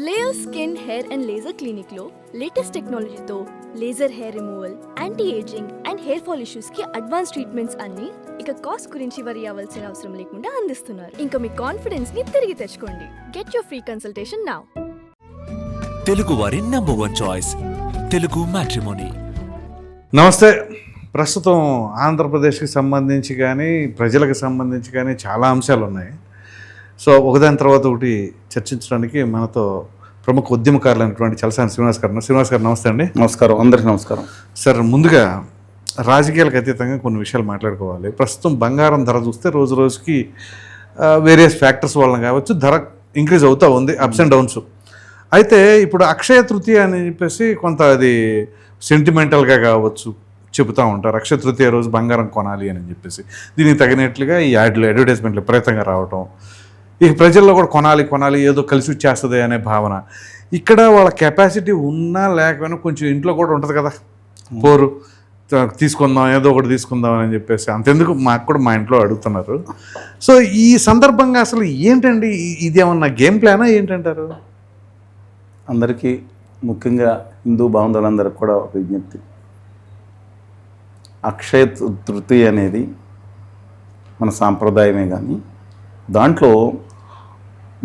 Layer skin hair and laser clinic లో latest టెక్నాలజీతో laser hair removal, anti ageing and hair fall issues కి advance treatments అన్ని ఇక cost గురించి వరి అవ్వాల్సిన అవసరం లేకుండా అందిస్తున్నారు. ఇంకా మీ కాన్ఫిడెన్స్ ని తిరిగి తెచ్చుకోండి. Get your free consultation now. Telugu వారి నంబర్ 1 చాయిస్ తెలుగు మ్యాట్రిమోనీ. నమస్తే. ప్రస్తుతం ఆంధ్రప్రదేశ్కి సంబంధించి కానీ ప్రజలకు సంబంధించి కానీ చాలా అంశాలు ఉన్నాయి. సో ఒకదాని తర్వాత ఒకటి చర్చించడానికి మనతో ప్రముఖ ఉద్యమకారులు అయినటువంటి చలసాని శ్రీనివాస్ గారు. శ్రీనివాస్ గారు నమస్తే అండి. నమస్కారం, అందరికీ నమస్కారం. సార్, ముందుగా రాజకీయాలకు అతీతంగా కొన్ని విషయాలు మాట్లాడుకోవాలి. ప్రస్తుతం బంగారం ధర చూస్తే రోజు రోజుకి వేరియస్ ఫ్యాక్టర్స్ వలన కావచ్చు ధర ఇంక్రీజ్ అవుతూ ఉంది, అప్స్ అండ్ డౌన్స్. అయితే ఇప్పుడు అక్షయ తృతీయ అని చెప్పేసి కొంత అది సెంటిమెంటల్గా కావచ్చు చెబుతూ ఉంటారు. అక్షయ తృతీయ రోజు బంగారం కొనాలి అని చెప్పేసి దీనికి తగినట్లుగా ఈ అడ్వర్టైజ్మెంట్లు విపరీతంగా రావటం, ఇక ప్రజల్లో కూడా కొనాలి ఏదో కలిసి వచ్చేస్తుంది అనే భావన. ఇక్కడ వాళ్ళ కెపాసిటీ ఉన్నా లేకపోయినా కొంచెం ఇంట్లో కూడా ఉంటుంది కదా, పోరు తీసుకుందాం ఏదో ఒకటి తీసుకుందాం అని చెప్పేసి. అంతెందుకు మాకు కూడా మా ఇంట్లో అడుగుతున్నారు. సో ఈ సందర్భంగా అసలు ఏంటండి, ఇదేమన్నా గేమ్ ప్లానా ఏంటంటారు? అందరికీ, ముఖ్యంగా హిందూ బాంధవులందరికీ కూడా ఒక విజ్ఞప్తి. అక్షయ తృతీయ అనేది మన సాంప్రదాయమే, కానీ దాంట్లో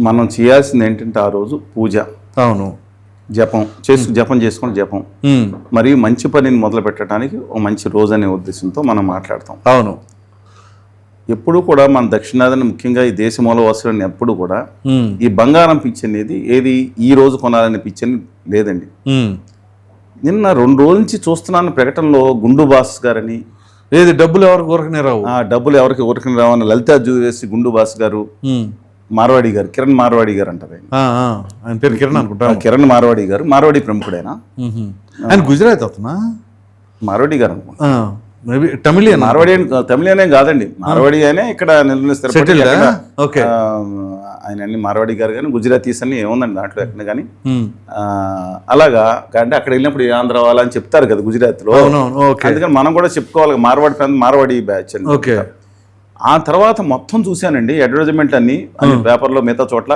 మనం చేయాల్సింది ఏంటంటే ఆ రోజు పూజ, అవును, జపం జపం మరియు మంచి పనిని మొదలు పెట్టడానికి ఒక మంచి రోజు అనే ఉద్దేశంతో మనం మాట్లాడతాం. అవును. ఎప్పుడు కూడా మన దక్షిణాదిని, ముఖ్యంగా ఈ దేశ మూలవాసులని ఎప్పుడు కూడా ఈ బంగారం పిచ్చి అనేది ఏది ఈ రోజు కొనాలనే పిచ్చి అని లేదండి. నిన్న 2 రోజుల నుంచి చూస్తున్నాను ప్రకటనలో గుండు బాస్ గారని, ఏది డబ్బులు ఎవరికి ఊరకనే రావు, డబ్బులు ఎవరికి ఊరకనే రావు అని లలితా జ్యువెలర్స్ గుండు బాస్ గారు, మార్వాడి గారు, కిరణ్ మార్వాడి గారు అంటారు. ఆయన పేరు కిరణ్ అనుకుంటా. కిరణ్ మార్వాడి గారు, మార్వాడి ప్రముఖుడైనా. ఆయన గుజరాత్ అవుతున్నా, మార్వాడి గారు అనుకుంటా. మేబీ తమిళియన్. తమిళియనే కాదండి, మార్వాడి అనే ఇక్కడ స్థిరపడి. ఓకే. ఆయన అన్ని మార్వాడి గారు కానీ గుజరాతీస్ అని ఏముందండి దాంట్లో ఎక్కడ కానీ. అలాగా అంటే అక్కడ వెళ్ళినప్పుడు ఆంధ్ర వాళ్ళ అని చెప్తారు కదా గుజరాత్లో. అందుకని మనం కూడా చెప్పుకోవాలి మార్వాడి బ్యాచ్ అని. ఓకే. ఆ తర్వాత మొత్తం చూశానండి అడ్వర్టైజ్మెంట్ అన్ని పేపర్లో, మిగతా చోట్ల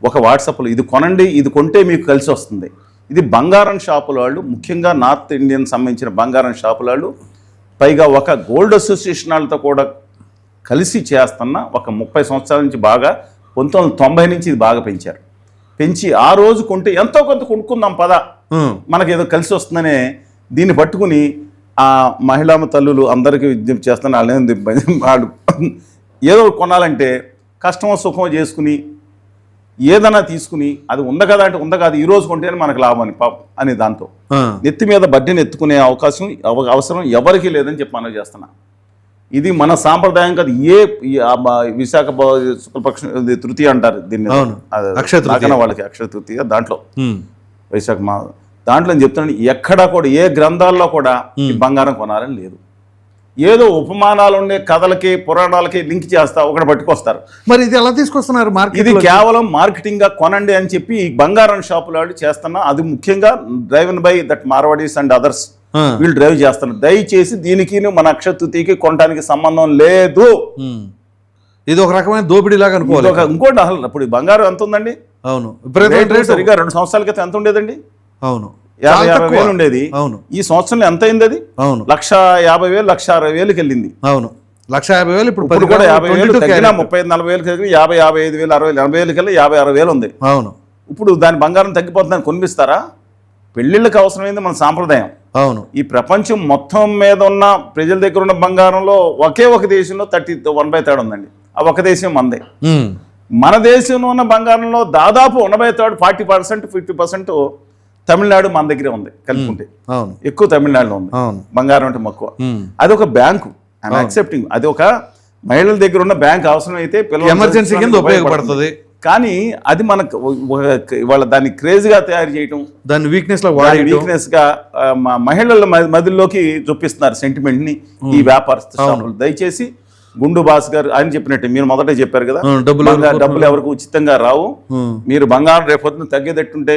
ఒక వాట్సాప్లో ఇది కొనండి, ఇది కొంటే మీకు కలిసి వస్తుంది. ఇది బంగారం షాపుల వాళ్ళు, ముఖ్యంగా నార్త్ ఇండియన్ సంబంధించిన బంగారం షాపుల వాళ్ళు, పైగా ఒక గోల్డ్ అసోసియేషన్ వాళ్ళతో కూడా కలిసి చేస్తున్న ఒక 30 సంవత్సరాల నుంచి బాగా 1990 నుంచి ఇది బాగా పెంచి ఆ రోజు కొంటే ఎంతో కొంత కొనుక్కుందాం పద, మనకేదో కలిసి వస్తుందనే దీన్ని పట్టుకుని ఆ మహిళా తల్లులు అందరికీ విజ్ఞప్తి చేస్తాను. వాళ్ళు ఏదో కొనాలంటే కష్టమో సుఖమో చేసుకుని ఏదైనా తీసుకుని అది ఉంద కదా అంటే ఉంద కాదు, ఈ రోజు కొంటేనే మనకు లాభం అని దాంతో నెత్తి మీద బడ్డీని ఎత్తుకునే అవసరం ఎవరికీ లేదని చెప్పి మనం చేస్తున్నా. ఇది మన సాంప్రదాయం కాదు. విశాఖ శుక్లపక్ష తృతీయ అంటారు దీన్ని, వాళ్ళకి అక్షయ తృతీయ. దాంట్లో వైశాఖ దాంట్లో నేను చెప్తున్నాను, ఎక్కడా కూడా ఏ గ్రంథాల్లో కూడా బంగారం కొనాలని లేదు. ఏదో ఉపమానాలు ఉండే కథలకి పురాణాలకి లింక్ చేస్తా ఒకటి పట్టుకొస్తారు. మరి ఇది ఎలా తీసుకొస్తున్నారు? ఇది కేవలం మార్కెటింగ్ గా కొనండి అని చెప్పి బంగారం షాపుల వాళ్ళు చేస్తున్నా. అది ముఖ్యంగా driven by that Marwaris and others వీళ్ళు డ్రైవ్ చేస్తున్నారు. దయచేసి దీనికి మన అక్షయ తృతీయకి కొనడానికి సంబంధం లేదు. ఇది ఒక రకమైన దోపిడీ లాగా అనుకోవాలి. ఇంకోటి అసలు ఇప్పుడు బంగారం ఎంత ఉందండి? అవును, సరిగ్గా 2 సంవత్సరాల క్రితం ఎంత ఉండేదండి? అవును, 50,000 ఉండేది. అవును. ఈ సంవత్సరంలో ఎంత అయింది? అది 1,50,000 1,60,000 వెళ్ళింది. అవును, 1,50,000. ఇప్పుడు కూడా 50,000 తగ్గినా 30,000-40,000 తగ్గిన 50,000, 55,000, 60,000 కల్లా 56,000 ఉంది. అవును. ఇప్పుడు దాని బంగారం తగ్గిపోతుందని కొనిపిస్తారా? పెళ్లిళ్ళకి అవసరమైంది మన సాంప్రదాయం. అవును. ఈ ప్రపంచం మొత్తం మీద ఉన్న ప్రజల దగ్గర ఉన్న బంగారంలో ఒకే ఒక దేశంలో 31 తేడా ఉందండి. ఆ ఒక దేశం మందే. మన దేశంలో ఉన్న బంగారంలో దాదాపు 1 40%, 50% తమిళనాడు మన దగ్గరే ఉంది కలుపుకుంటే. ఎక్కువ తమిళనాడులో ఉంది బంగారం అంటే మక్కువ. అది ఒక బ్యాంకు, ఐఎమ్ యాక్సెప్టింగ్. అది ఒక మహిళల దగ్గర ఉన్న బ్యాంక్, అవసరం అయితే ఎమర్జెన్సీ కింద ఉపయోగపడుతుంది. కానీ అది మనకు వాళ్ళ దాన్ని క్రేజ్గా తయారు చేయటం, దాన్ని వీక్నెస్గా మహిళల మధ్యలోకి చూపిస్తున్నారు సెంటిమెంట్ని ఈ వ్యాపారస్తులు. దయచేసి గుండు బాస్ గారు ఆయన చెప్పినట్టే, మీరు మొదట చెప్పారు కదా, డబ్బులు ఎవరికి ఉచితంగా రావు. మీరు బంగారం రేపొద్దున తగ్గేటట్టుంటే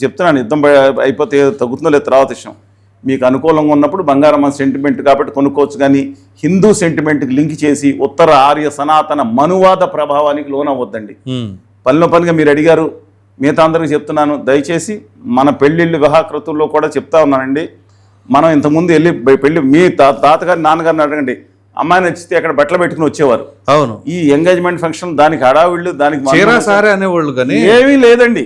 చెప్తున్నాను, యుద్ధం అయిపోతే తగ్గుతుందో లేదు తర్వాత విషయం. మీకు అనుకూలంగా ఉన్నప్పుడు బంగారం మన సెంటిమెంట్ కాబట్టి కొనుక్కోవచ్చు, కానీ హిందూ సెంటిమెంట్కి లింక్ చేసి ఉత్తర ఆర్య సనాతన మనువాద ప్రభావానికి లోనవ్వద్దండి. పనిలో పనిగా మీరు అడిగారు మిగతా అందరికీ చెప్తున్నాను, దయచేసి మన పెళ్ళిళ్ళు వివాహకృతుల్లో కూడా చెప్తా ఉన్నానండి. మనం ఇంతకుముందు వెళ్ళి పెళ్ళి మీ తాతగారి నాన్నగారిని అడగండి, అమ్మాయిని నచ్చితే అక్కడ బట్టలు పెట్టుకుని వచ్చేవారు. అవును. ఈ ఎంగేజ్మెంట్ ఫంక్షన్ దానికి హడావిళ్ళు, దానికి చీరా సారే అనేవాళ్ళు కానీ ఏమీ లేదండి.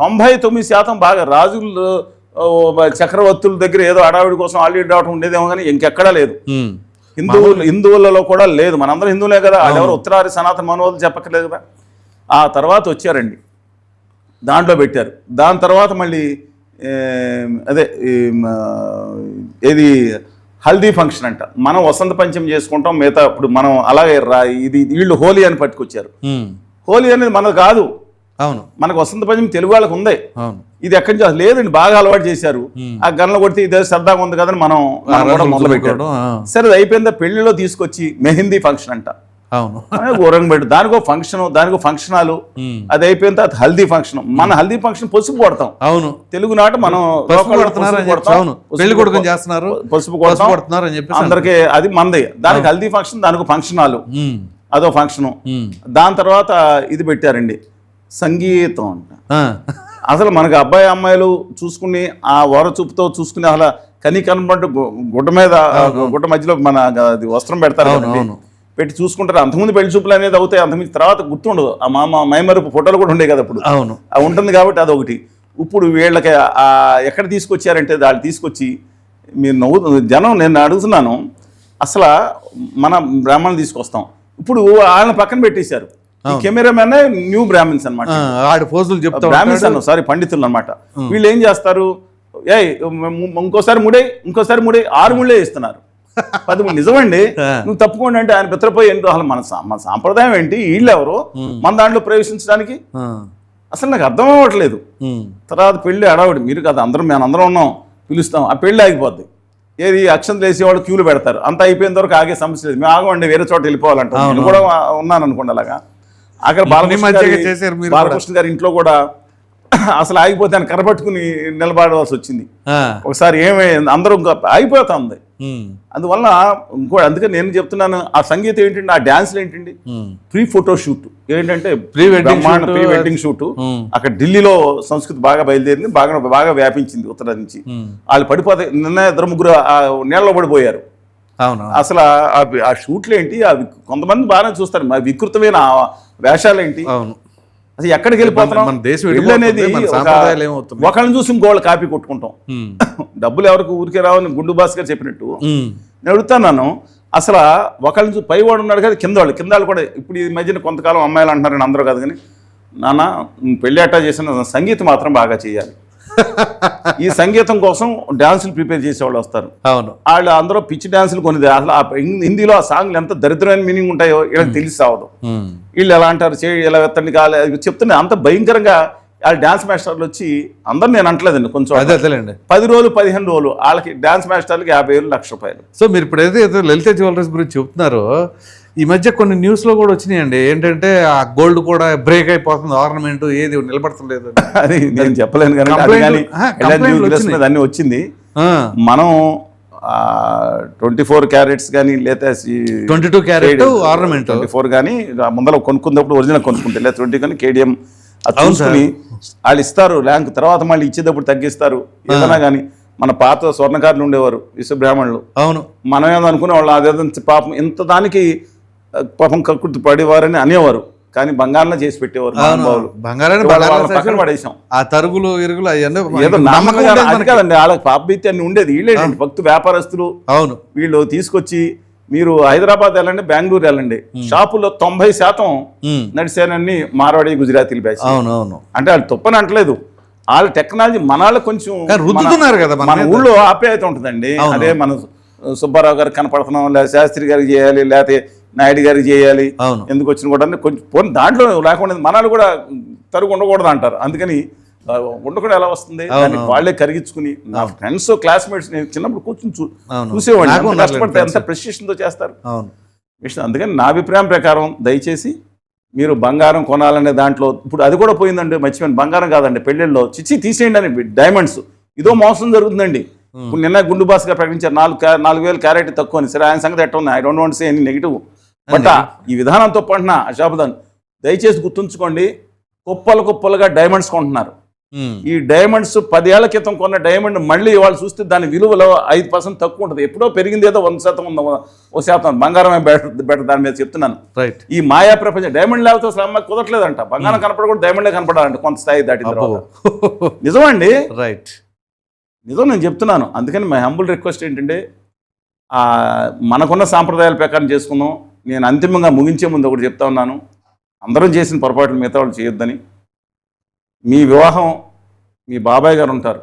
99% బాగా రాజులు చక్రవర్తుల దగ్గర ఏదో హడావిడి కోసం ఆల్రెడీ రావడం ఉండేదేమో కానీ ఇంకెక్కడా లేదు. హిందువులలో కూడా లేదు. మనందరం హిందువులే కదా, వాళ్ళెవరు ఉత్తరాది సనాతన మనోళ్ళు చెప్పక్కర్లేదు కదా. ఆ తర్వాత వచ్చారండి, దాంట్లో పెట్టారు. దాని తర్వాత మళ్ళీ అదే ఏది హల్దీ ఫంక్షన్ అంట. మనం వసంత పంచమి చేసుకుంటాం, మిగతా ఇప్పుడు మనం అలాగే ఇది వీళ్ళు హోలీ అని పట్టుకొచ్చారు. హోలీ అనేది మనకు కాదు. అవును, మనకు వసంత పంచమి తెలుగు వాళ్ళకు ఉంది. ఇది ఎక్కడి నుంచి లేదండి, బాగా అలవాటు చేశారు. ఆ గన్లు కొడితే ఇదే సరదాగా ఉంది కదని మనం కూడా మొదలు పెట్టాడు. సరే అది అయిపోయిందా, పెళ్లిలో తీసుకొచ్చి మెహందీ ఫంక్షన్ అంట. అవును, ఘోరంగా పెట్టు. దానికో ఫంక్షన్, దానికో ఫంక్షనాలు. అది అయిపోయిన తర్వాత హల్దీ ఫంక్షన్. మన హల్దీ ఫంక్షన్ పసుపు కొడతాం. అవును, తెలుగు నాట మనం పసుపు కొడతాం అందరికీ. అది మంది. దానికి హల్దీ ఫంక్షన్, దానికి ఫంక్షనాలు, అదో ఫంక్షను. దాని తర్వాత ఇది పెట్టారండి, సంగీతం అంట. అసలు మనకు అబ్బాయి అమ్మాయిలు చూసుకుని ఆ వర చూపుతో చూసుకుని అసలు కనీ కనబడ్డ గుడ్డ మధ్యలో మన వస్త్రం పెడతారు, పెట్టి చూసుకుంటారు. అంతకుముందు పెళ్లి చూపులు అనేది అవుతాయి, అంతకుముందు తర్వాత గుర్తుండదు. ఆ మైమరుపు ఫోటోలు కూడా ఉండే కదా అప్పుడు. అవును, అది ఉంటుంది కాబట్టి అదొకటి. ఇప్పుడు వీళ్ళకి ఎక్కడ తీసుకొచ్చారంటే వాళ్ళు తీసుకొచ్చి మీరు జనం, నేను అడుగుతున్నాను, అసలు మన బ్రాహ్మణులు తీసుకొస్తాం, ఇప్పుడు వాళ్ళని పక్కన పెట్టేశారు. కెమెరామెన్ న్యూ బ్రాహ్మిన్స్ అనమాట, బ్రాహ్మిన్స్ అన్న సారీ పండితులు అనమాట. వీళ్ళు ఏం చేస్తారు, ఇంకోసారి ముడే 6 ముళ్ళే ఇస్తున్నారు, 10 ముళ్ళు. నిజమండి, నువ్వు తప్పుకోండి అంటే ఆయన పిత్రపోయి ఏంటో అసలు మన సాంప్రదాయం ఏంటి, వీళ్ళు ఎవరు మన దాంట్లో ప్రవేశించడానికి, అసలు నాకు అర్థం అవ్వట్లేదు. తర్వాత పెళ్లి అడావిడి, మీరు కదా అందరం మేమందరం ఉన్నాం, పిలుస్తాం, ఆ పెళ్లి ఆగిపోద్ది. ఏది అక్షంతలు వేసేవాళ్ళు క్యూలు పెడతారు, అంతా అయిపోయిన వరకు ఆగే సమస్య లేదు. మేము ఆగమండి, వేరే చోట వెళ్ళిపోవాలంట. నేను కూడా ఉన్నాను అనుకోండి అలాగా. అక్కడ బాలకృష్ణ గారి ఇంట్లో కూడా అసలు ఆగిపోతే ఆయన కరపట్టుకుని నిలబడవలసి వచ్చింది ఒకసారి. ఏమైంది, అందరూ ఆగిపోతుంది. అందువల్ల అందుకని నేను చెప్తున్నాను, ఆ సంగీతం ఏంటండి, ఆ డాన్స్లు ఏంటండి, ప్రీ ఫోటో షూట్ ఏంటంటే ప్రీ వెడ్డింగ్ షూట్. అక్కడ ఢిల్లీలో సంస్కృతి బాగా బయలుదేరింది, బాగా వ్యాపించింది ఉత్తర నుంచి. వాళ్ళు పడిపోతే నిన్న 2-3 నీళ్ళలో పడిపోయారు. అసలు ఆ షూట్లు ఏంటి, అవి కొంతమంది బాగానే చూస్తారు, వికృతమైన వేషాలు ఏంటి, అసలు ఎక్కడికి వెళ్ళిపోతున్నాం అనేది. ఒకళ్ళని చూసి ఇంకోళ్ళు కాపీ కొట్టుకుంటాం. డబ్బులు ఎవరికి ఊరికే రావని గుండు భాస్ గారు చెప్పినట్టు నేను అడుగుతాను. అసలు ఒకళ్ళని చూసి పైవాడు ఉన్నాడు కదా, కింద వాళ్ళు కూడా. ఇప్పుడు ఈ మధ్యన కొంతకాలం అమ్మాయిలు అంటున్నారని అందరూ కాదు కానీ, నాన్న పెళ్లి అట్టా చేసిన సంగీతం మాత్రం బాగా చేయాలి. ఈ సంగీతం కోసం డాన్సులు ప్రిపేర్ చేసేవాళ్ళు వస్తారు. అవును, వాళ్ళు అందరూ పిచ్చి డాన్సులు కొన్ని. అసలు హిందీలో ఆ సాంగ్లు ఎంత దరిద్రమైన మీనింగ్ ఉంటాయో వీళ్ళకి తెలిసి రావదు. వీళ్ళు ఎలా అంటారు, ఇలా ఎత్తండి కాలేదు చెప్తున్నా, అంత భయంకరంగా వాళ్ళ డాన్స్ మాస్టర్లు వచ్చి అందరు, నేను అంటలేదండి, కొంచెం 10 రోజులు 15 రోజులు వాళ్ళకి డాన్స్ మాస్టర్లకి 50,000 1,00,000 రూపాయలు. సో మీరు ఇప్పుడు ఏదైతే లలిత జ్యువెలరీస్ గురించి చెప్తున్నారో, ఈ మధ్య కొన్ని న్యూస్లో కూడా వచ్చినాయండి, ఏంటంటే ఆ గోల్డ్ కూడా బ్రేక్ అయిపోతుంది, ఆర్నమెంట్ ఏది నిలబడతలేదు. అది నేను చెప్పలేను కానీ అన్ని వచ్చింది. మనం 24 క్యారెట్స్ కానీ లేదా 22 క్యారెట్ ఆర్నమెంట్ 24 కానీ ముందర కొనుక్కున్నప్పుడు ఒరిజినల్ కొనుక్కుంటే, లేదా 20 కానీ కేడిఎం చూసుకుని వాళ్ళు ఇస్తారు ర్యాంక్. తర్వాత మళ్ళీ ఇచ్చేటప్పుడు తగ్గిస్తారు. ఏదైనా కానీ మన పాత స్వర్ణకారులు ఉండేవారు విశ్వబ్రాహ్మణులు. అవును, మనం ఏదో అనుకునే వాళ్ళు అదేదో పాపం ఇంత దానికి పాపం కక్కుర్తి పడేవారని అనేవారు, కానీ బంగారంలో చేసి పెట్టేవారు. పక్కన పడేసాం ఆ తరుగులు ఇరుగులు ఏదో నమ్మకం కాదండి. వాళ్ళకి పాపభీతి అన్ని ఉండేది. వీళ్ళేంటి భక్తు వ్యాపారస్తులు. అవును, వీళ్ళు తీసుకొచ్చి మీరు హైదరాబాద్ వెళ్ళండి, బెంగళూరు వెళ్ళండి, షాపుల్లో 90% నడిచేనన్ని మార్వాడి గుజరాతీలు బ్యాచ్. అవునవును, అంటే వాళ్ళు తప్పని అంటలేదు, వాళ్ళ టెక్నాలజీ మన వాళ్ళు కొంచెం రుద్దుతున్నారు కదా. మన ఊళ్ళో ఆప్యాయత ఉంటుందండి. అదే మన సుబ్బారావు గారికి కనపడుతున్నాం, లేదా శాస్త్రి గారికి చేయాలి, లేకపోతే నాయుడు గారికి చేయాలి, ఎందుకు వచ్చిన కూడా కొంచెం దాంట్లో లేకుండా మనాలు కూడా తరుగు ఉండకూడదు అంటారు. అందుకని ఉండకుండా ఎలా వస్తుంది, వాళ్ళే కరిగించుకుని. నా ఫ్రెండ్స్ క్లాస్మేట్స్ నేను చిన్నప్పుడు కూర్చొని చూసేవాడిని, కష్టపడితే ఎంత ప్రెసిషన్తో చేస్తారు. అందుకని నా అభిప్రాయం ప్రకారం దయచేసి మీరు బంగారం కొనాలనే దాంట్లో ఇప్పుడు అది కూడా పోయిందండి, మర్చిపోయింది. బంగారం కాదండి, పెళ్ళిళ్ళలో చిచ్చి తీసేయండి అని డైమండ్స్, ఇదో మోసం జరుగుతుందండి. ఇప్పుడు నిన్న గుండు బాస్ గారు ప్రకటించారు 4,000 క్యారెట్ తక్కువ అని. సరే, ఆయన సంగతి ఎట్లా ఉంది, I don't want say any negative, but ఈ విధానంతో పడిన అశాబదాన్ దయచేసి గుర్తుంచుకోండి. కుప్పలు కుప్పలుగా డైమండ్స్ కొంటున్నారు. ఈ డైమండ్స్ 10 ఏళ్ల క్రితం కొన్న డైమండ్ మళ్ళీ వాళ్ళు చూస్తే దాని విలువలో 5% తక్కువ ఉంటుంది. ఎప్పుడో పెరిగింది ఏదో 1% ఉంది, 1% బంగారమే బెటర్ దాని మీద చెప్తున్నాను. రైట్. ఈ మాయా ప్రపంచం డైమండ్ లేకపోతే అసలు అమ్మాయి కుదరట్లేదంట. బంగారం కనపడకూడదు, డైమండే కనపడాలంట కొంత స్థాయి దాటిన తర్వాత. నిజమండి, రైట్, నిజం నేను చెప్తున్నాను. అందుకని మై హంబుల్ రిక్వెస్ట్ ఏంటంటే మనకున్న సాంప్రదాయాల ప్రకారం చేసుకుందాం. నేను అంతిమంగా ముగించే ముందు ఒకటి చెప్తా ఉన్నాను, అందరం చేసిన పొరపాట్లు మిగతా వాళ్ళు చేయొద్దని. మీ వివాహం మీ బాబాయ్ గారు ఉంటారు,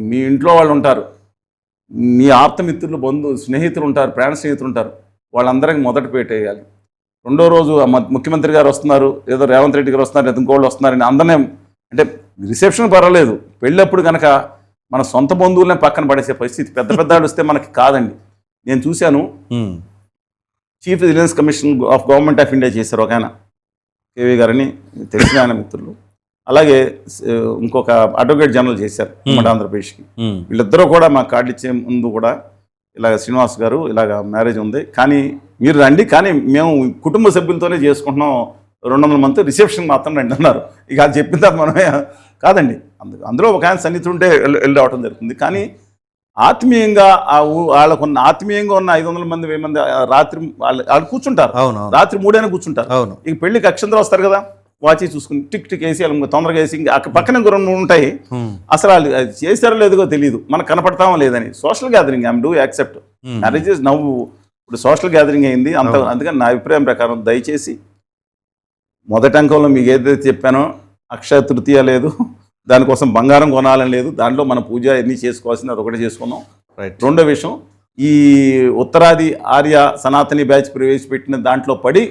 మీ ఇంట్లో వాళ్ళు ఉంటారు, మీ ఆప్తమిత్రులు స్నేహితులు ఉంటారు, ప్రాణ స్నేహితులు ఉంటారు, వాళ్ళందరికీ మొదట పెట్టేయాలి. రెండో రోజు ముఖ్యమంత్రి గారు వస్తున్నారు, ఏదో రేవంత్ రెడ్డి గారు వస్తున్నారు, ఇంకోళ్ళు వస్తున్నారని అందరినీ, అంటే రిసెప్షన్ పర్వాలేదు, పెళ్ళప్పుడు కనుక మన సొంత బంధువులనే పక్కన పడేసే పరిస్థితి పెద్ద వాళ్ళు వస్తే మనకి కాదండి. నేను చూశాను, chief vigilance commission of government of India చేశారు ఒక ఆయన, కేవీ గారని తెలిసిన ఆయన మిత్రులు. అలాగే ఇంకొక అడ్వకేట్ జనరల్ చేశారు ఉమ్మడి ఆంధ్రప్రదేశ్కి. వీళ్ళిద్దరూ కూడా మాకు కార్డు ఇచ్చే ముందు కూడా ఇలాగ శ్రీనివాస్ గారు ఇలాగ మ్యారేజ్ ఉంది, కానీ మీరు రండి, కానీ మేము కుటుంబ సభ్యులతోనే చేసుకుంటున్నాం, 200 మంది రిసెప్షన్ మాత్రం రండి అన్నారు. ఇక అది చెప్పిన తర్వాత మనమే కాదండి, అందులో ఒక ఆయన సన్నిహితుడు ఉంటే వెళ్ళి రావడం జరుగుతుంది. కానీ ఆత్మీయంగా వాళ్ళకున్న ఆత్మీయంగా ఉన్న 500 మంది 1000 మంది రాత్రి వాళ్ళు కూర్చుంటారు, రాత్రి 3 కూర్చుంటారు. ఇక పెళ్లికి అక్షంతలు వస్తారు కదా, వాచి చూసుకుని టిక్ టిక్ వేసి వాళ్ళు తొందరగా వేసి అక్కడ పక్కన 2 ఉంటాయి. అసలు వాళ్ళు చేశారో లేదో తెలియదు, మనకు కనపడతామో లేదని. Social gathering I'm do accept, marriages నవ్వు ఇప్పుడు సోషల్ గ్యాదరింగ్ అయింది అంత. అందుకని నా అభిప్రాయం ప్రకారం దయచేసి మొదటి అంకంలో మీకు ఏదైతే చెప్పానో అక్షయ తృతీయ లేదు, దానికోసం బంగారం కొనాలని లేదు, దాంట్లో మన పూజ ఎన్ని చేసుకోవాల్సింది అది ఒకటి చేసుకున్నాం. రెండో విషయం, ఈ ఉత్తరాది ఆర్య సనాతని బ్యాచ్ ప్రవేశపెట్టిన దాంట్లో పడి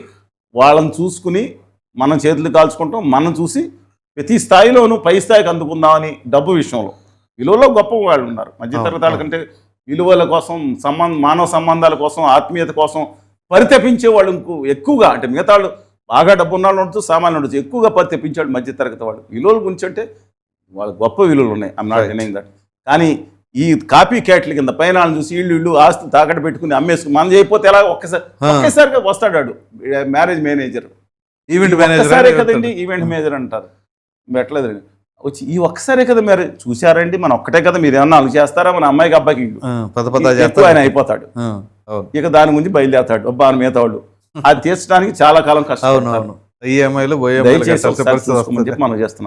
వాళ్ళని చూసుకుని మనం చేతులు కాల్చుకుంటాం. మనం చూసి ప్రతి స్థాయిలోనూ పై స్థాయికి అందుకుందామని డబ్బు విషయంలో విలువలో గొప్ప వాళ్ళు ఉన్నారు. మధ్యతరగతి వాళ్ళ కంటే విలువల కోసం, మానవ సంబంధాల కోసం, ఆత్మీయత కోసం పరితపించే వాళ్ళు ఎక్కువగా, అంటే మిగతా వాళ్ళు బాగా డబ్బు ఉన్న వాళ్ళు ఉండొచ్చు, సామాన్యులు ఉండొచ్చు, ఎక్కువగా పరితపించాడు మధ్యతరగతి వాళ్ళు. విలువల గురించి అంటే వాళ్ళ గొప్ప విలువలు ఉన్నాయి, ఐఎమ్ నాట్ డినైయింగ్ దట్. కానీ ఈ కాపీ క్యాట్ల కింద పైన చూసి ఇళ్ళు ఆస్తి తాకట్టు పెట్టుకుని అమ్మేసుకుని మనం చేయకపోతే ఎలా ఒక్కసారిగా వస్తాడు మ్యారేజ్ మేనేజర్, ఈవెంట్ మేనేజర్ కదండి, ఈవెంట్ మేనేజర్ అంటారు. పెట్టలేదండి వచ్చి ఈ ఒక్కసారే కదా మీరు చూసారండి, మనం ఒక్కటే కదా, మీరు ఏమన్నా అలు చేస్తారా, మన అమ్మాయికి అబ్బాయికి ఆయన అయిపోతాడు. ఇక దాని గురించి బయలుదేరతాడు అబ్బా అని మిగతా వాళ్ళు. అది తీర్చడానికి చాలా కాలం కష్టం. ఈఎంఐలు దయచేసి మనం చేస్తున్నాం.